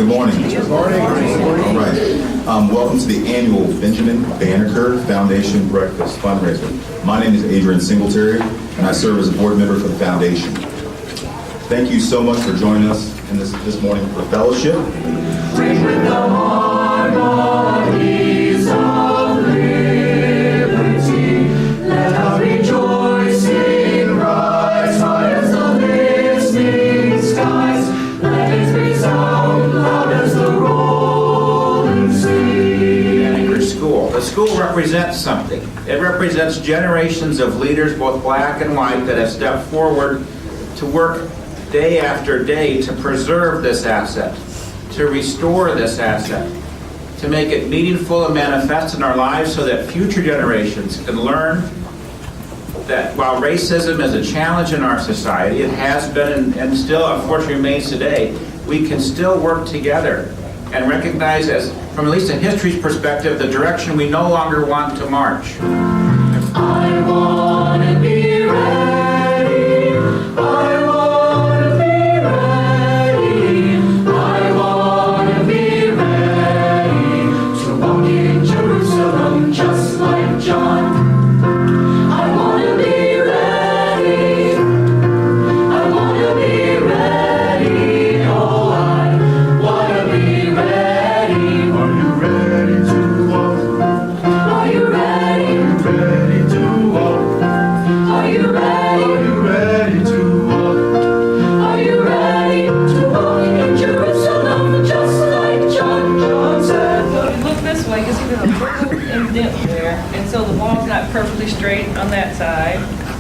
Good morning. Good morning. All right. Welcome to the annual Benjamin Banneker Foundation Breakfast fundraiser. My name is Adrian Singletary, and I serve as a board member for the foundation. Thank you so much for joining us in this morning for fellowship. Ring with the harmonies of liberty. Let our rejoicing rise high as the listening skies. Let it resound loud as the rolling sea. Banneker School. The school represents something. It represents generations of leaders, both black and white, that have stepped forward to work day after day to preserve this asset, to restore this asset, to make it meaningful and manifest in our lives so that future generations can learn that while racism is a challenge in our society, it has been and still unfortunately remains today, we can still work together and recognize, as from at least in history's perspective, the direction we no longer want to march. I want to be ready. I want to be ready. I want to be ready to walk in Jerusalem just like John. I want to be ready. I want to be ready. Oh, I want to be ready. Are you ready to walk? Are you ready? Ready to walk? Are you ready? Are you ready to walk? Are you ready to walk in Jerusalem just like John said? So if you look this way, you can see there's a little indent there, and so the wall's not perfectly straight on that side.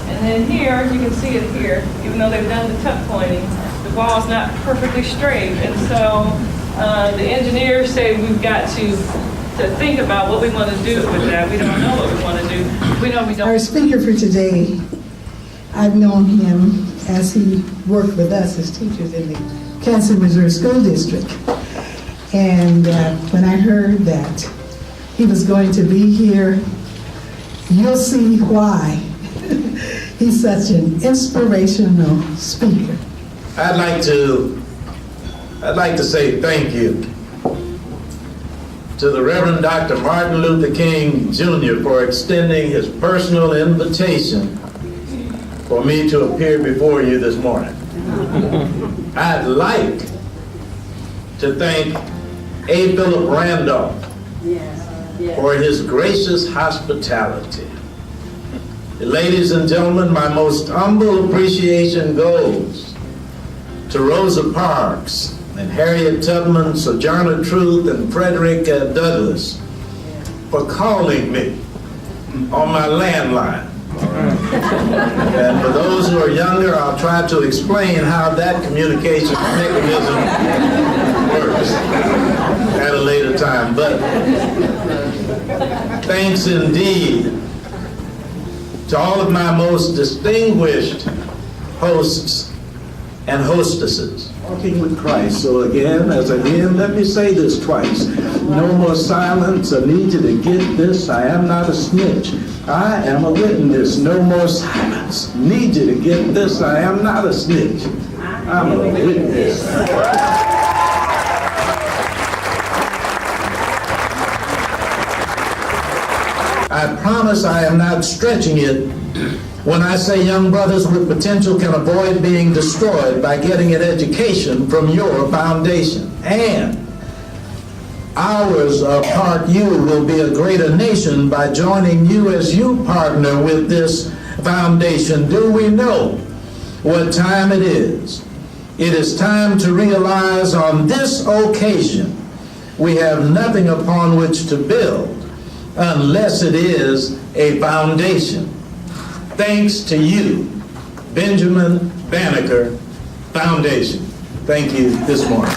And then here, you can see it here, even though they've done the tuck pointing, the wall's not perfectly straight. And so the engineers say we've got to think about what we want to do with that. We don't know what we want to do. We know we don't. Our speaker for today, I've known him as he worked with us as teachers in the Kansas, Missouri School District. And when I heard that he was going to be here, you'll see why. He's such an inspirational speaker. I'd like to say thank you to the Reverend Dr. Martin Luther King Jr. for extending his personal invitation for me to appear before you this morning. I'd like to thank A. Philip Randolph for his gracious hospitality. Ladies and gentlemen, my most humble appreciation goes to Rosa Parks and Harriet Tubman, Sojourner Truth, and Frederick Douglass for calling me on my landline. And for those who are younger, I'll try to explain how that communication mechanism works at a later time. But thanks indeed to all of my most distinguished hosts and hostesses. Walking with Christ. So again, let me say this twice. No more silence. I need you to get this. I am not a snitch. I am a witness. No more silence. Need you to get this. I am not a snitch. I'm a witness. I promise I am not stretching it when I say young brothers with potential can avoid being destroyed by getting an education from your foundation. And ours, Park U, will be a greater nation by joining you as you partner with this foundation. Do we know what time it is? It is time to realize on this occasion we have nothing upon which to build unless it is a foundation. Thanks to you, Benjamin Banneker Foundation. Thank you this morning.